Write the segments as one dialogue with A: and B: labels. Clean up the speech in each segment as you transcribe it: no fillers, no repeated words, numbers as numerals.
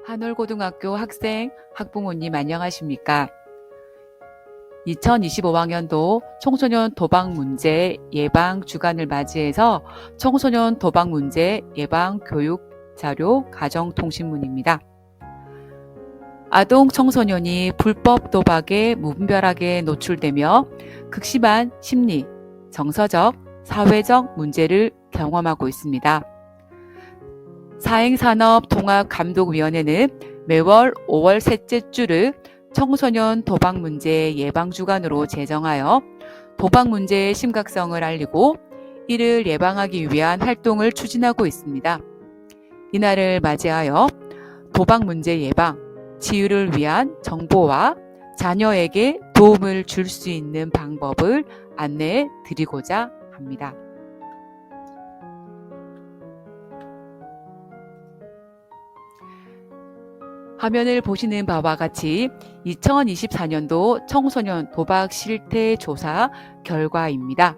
A: 한월고등학교 학생, 학부모님 안녕하십니까? 2025학년도 청소년 도박 문제 예방 주간을 맞이해서 청소년 도박 문제 예방 교육 자료 가정통신문입니다. 아동 청소년이 불법 도박에 무분별하게 노출되며 극심한 심리, 정서적, 사회적 문제를 경험하고 있습니다. 사행산업통합감독위원회는 매월 5월 셋째 주를 청소년 도박 문제 예방 주간으로 제정하여 도박 문제의 심각성을 알리고 이를 예방하기 위한 활동을 추진하고 있습니다. 이날을 맞이하여 도박 문제 예방, 치유를 위한 정보와 자녀에게 도움을 줄 수 있는 방법을 안내해 드리고자 합니다. 화면을 보시는 바와 같이 2024년도 청소년 도박 실태 조사 결과입니다.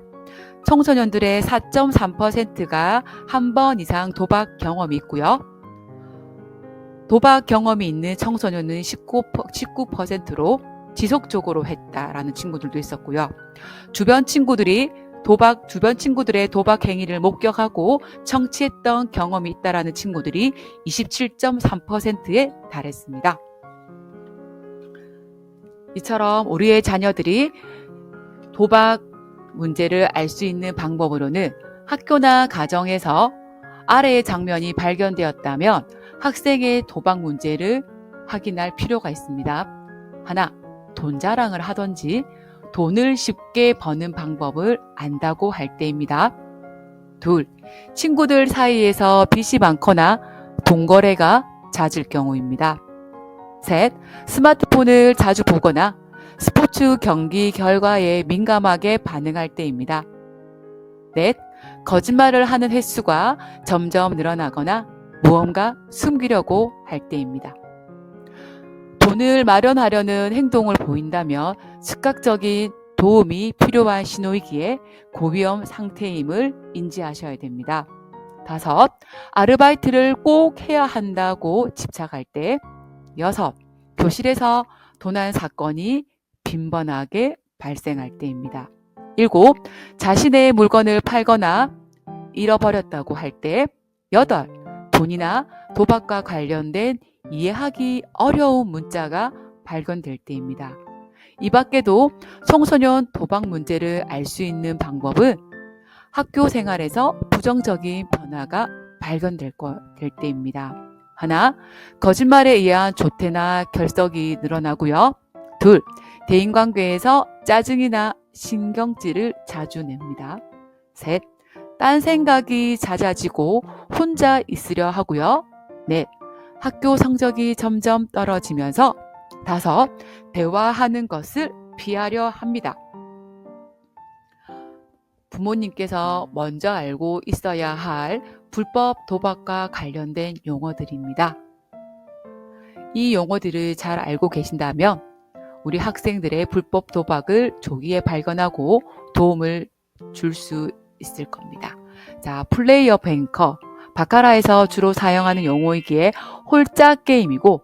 A: 청소년들의 4.3%가 한 번 이상 도박 경험이 있고요. 도박 경험이 있는 청소년은 19%로 지속적으로 했다라는 친구들도 있었고요. 주변 친구들의 도박 행위를 목격하고 청취했던 경험이 있다라는 친구들이 27.3%에 달했습니다. 이처럼 우리의 자녀들이 도박 문제를 알 수 있는 방법으로는 학교나 가정에서 아래의 장면이 발견되었다면 학생의 도박 문제를 확인할 필요가 있습니다. 하나, 돈 자랑을 하던지 돈을 쉽게 버는 방법을 안다고 할 때입니다. 둘, 친구들 사이에서 빚이 많거나 돈 거래가 잦을 경우입니다. 셋, 스마트폰을 자주 보거나 스포츠 경기 결과에 민감하게 반응할 때입니다. 넷, 거짓말을 하는 횟수가 점점 늘어나거나 무언가 숨기려고 할 때입니다. 돈을 마련하려는 행동을 보인다면 즉각적인 도움이 필요한 신호이기에 고위험 상태임을 인지하셔야 됩니다. 다섯, 아르바이트를 꼭 해야 한다고 집착할 때. 여섯, 교실에서 도난 사건이 빈번하게 발생할 때입니다. 일곱, 자신의 물건을 팔거나 잃어버렸다고 할 때. 여덟, 돈이나 도박과 관련된 이해하기 어려운 문자가 발견될 때입니다. 이 밖에도 청소년 도박 문제를 알 수 있는 방법은 학교 생활에서 부정적인 변화가 발견될 때입니다. 하나, 거짓말에 의한 조퇴나 결석이 늘어나고요. 둘, 대인관계에서 짜증이나 신경질을 자주 냅니다. 셋, 딴 생각이 잦아지고 혼자 있으려 하고요. 넷, 학교 성적이 점점 떨어지면서. 다섯, 대화하는 것을 피하려 합니다. 부모님께서 먼저 알고 있어야 할 불법 도박과 관련된 용어들입니다. 이 용어들을 잘 알고 계신다면 우리 학생들의 불법 도박을 조기에 발견하고 도움을 줄 수 있을 겁니다. 자, 플레이어 뱅커. 바카라에서 주로 사용하는 용어이기에 홀짝 게임이고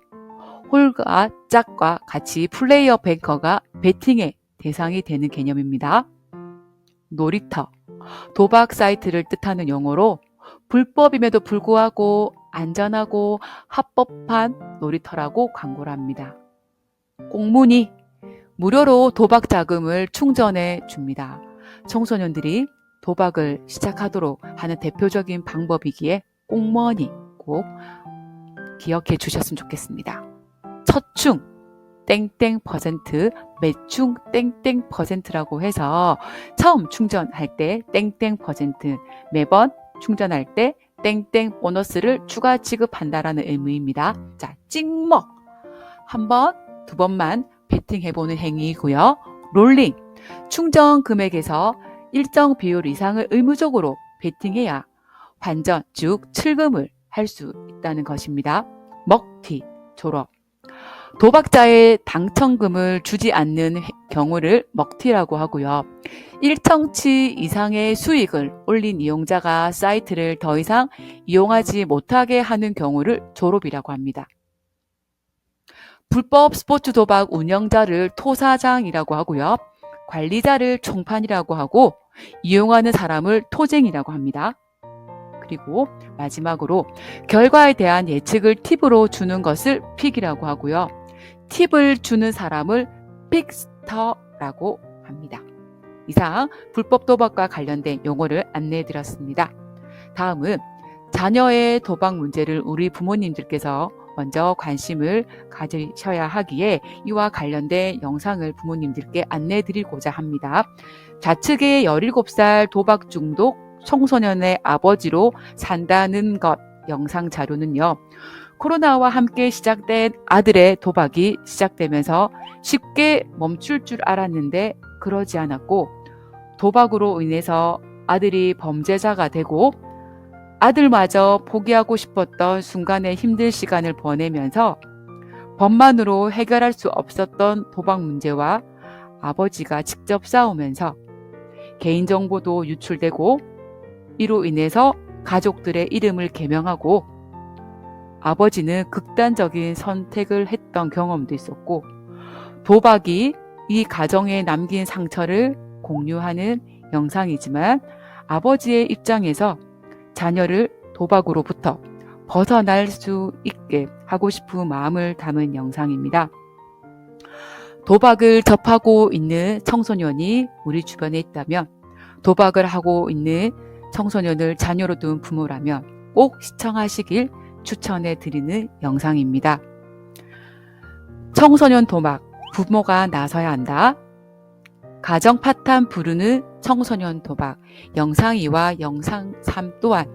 A: 홀과 짝과 같이 플레이어 뱅커가 베팅의 대상이 되는 개념입니다. 놀이터, 도박 사이트를 뜻하는 용어로 불법임에도 불구하고 안전하고 합법한 놀이터라고 광고를 합니다. 꽁무니, 무료로 도박 자금을 충전해 줍니다. 청소년들이 도박을 시작하도록 하는 대표적인 방법이기에 꽁머니 꼭 기억해 주셨으면 좋겠습니다. 첫충 땡땡 %, 매충 땡땡 %라고 해서 처음 충전할 때 땡땡 %, 매번 충전할 때 땡땡 보너스를 추가 지급한다라는 의미입니다. 자, 찍먹. 한 번, 두 번만 베팅해보는 행위이고요. 롤링. 충전 금액에서 일정 비율 이상을 의무적으로 베팅해야 환전, 즉 출금을 할 수 있다는 것입니다. 먹튀, 졸업. 도박자의 당첨금을 주지 않는 경우를 먹튀라고 하고요. 일정치 이상의 수익을 올린 이용자가 사이트를 더 이상 이용하지 못하게 하는 경우를 조롭이라고 합니다. 불법 스포츠 도박 운영자를 토사장이라고 하고요. 관리자를 총판이라고 하고 이용하는 사람을 토쟁이라고 합니다. 그리고 마지막으로 결과에 대한 예측을 팁으로 주는 것을 픽이라고 하고요. 팁을 주는 사람을 픽스터라고 합니다. 이상 불법 도박과 관련된 용어를 안내해 드렸습니다. 다음은 자녀의 도박 문제를 우리 부모님들께서 먼저 관심을 가지셔야 하기에 이와 관련된 영상을 부모님들께 안내해 드리고자 합니다. 좌측의 17살 도박 중독 청소년의 아버지로 산다는 것 영상 자료는요. 코로나와 함께 시작된 아들의 도박이 시작되면서 쉽게 멈출 줄 알았는데 그러지 않았고 도박으로 인해서 아들이 범죄자가 되고 아들마저 포기하고 싶었던 순간의 힘든 시간을 보내면서 법만으로 해결할 수 없었던 도박 문제와 아버지가 직접 싸우면서 개인정보도 유출되고 이로 인해서 가족들의 이름을 개명하고 아버지는 극단적인 선택을 했던 경험도 있었고 도박이 이 가정에 남긴 상처를 공유하는 영상이지만 아버지의 입장에서 자녀를 도박으로부터 벗어날 수 있게 하고 싶은 마음을 담은 영상입니다. 도박을 접하고 있는 청소년이 우리 주변에 있다면 도박을 하고 있는 청소년을 자녀로 둔 부모라면 꼭 시청하시길 추천해 드리는 영상입니다. 청소년 도박, 부모가 나서야 한다. 가정 파탄 부르는 청소년 도박, 영상 2와 영상 3 또한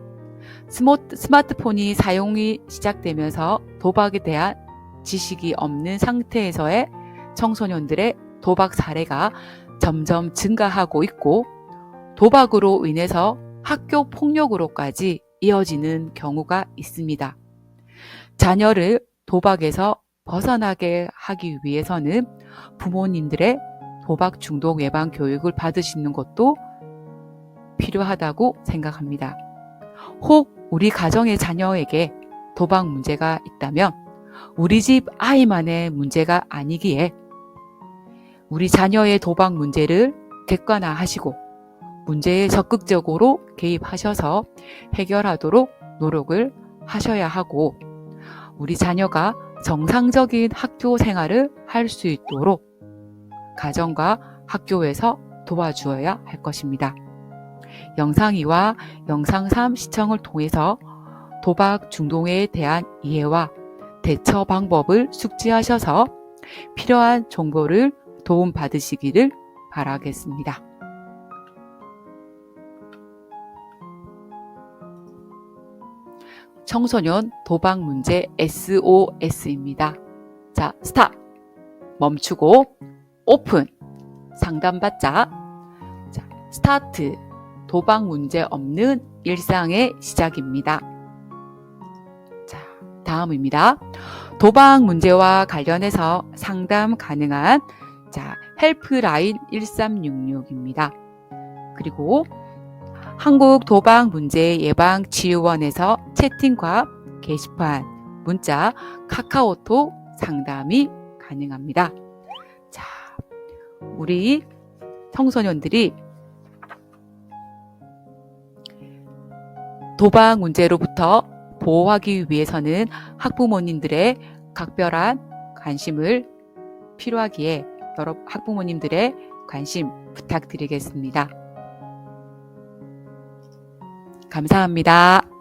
A: 스마트폰이 사용이 시작되면서 도박에 대한 지식이 없는 상태에서의 청소년들의 도박 사례가 점점 증가하고 있고 도박으로 인해서 학교 폭력으로까지 이어지는 경우가 있습니다. 자녀를 도박에서 벗어나게 하기 위해서는 부모님들의 도박 중독 예방 교육을 받으시는 것도 필요하다고 생각합니다. 혹 우리 가정의 자녀에게 도박 문제가 있다면 우리 집 아이만의 문제가 아니기에 우리 자녀의 도박 문제를 객관화하시고 문제에 적극적으로 개입하셔서 해결하도록 노력을 하셔야 하고 우리 자녀가 정상적인 학교 생활을 할 수 있도록 가정과 학교에서 도와주어야 할 것입니다. 영상 2와 영상 3 시청을 통해서 도박 중독에 대한 이해와 대처 방법을 숙지하셔서 필요한 정보를 도움받으시기를 바라겠습니다. 청소년 도박 문제 SOS입니다. 자, 스탑! 멈추고 오픈! 상담받자. 자, 스타트! 도박 문제 없는 일상의 시작입니다. 자, 다음입니다. 도박 문제와 관련해서 상담 가능한 헬프라인 1366입니다. 그리고 한국 도박 문제 예방 치유원에서 채팅과 게시판, 문자, 카카오톡 상담이 가능합니다. 자, 우리 청소년들이 도박 문제로부터 보호하기 위해서는 학부모님들의 각별한 관심을 필요하기에 여러 학부모님들의 관심 부탁드리겠습니다. 감사합니다.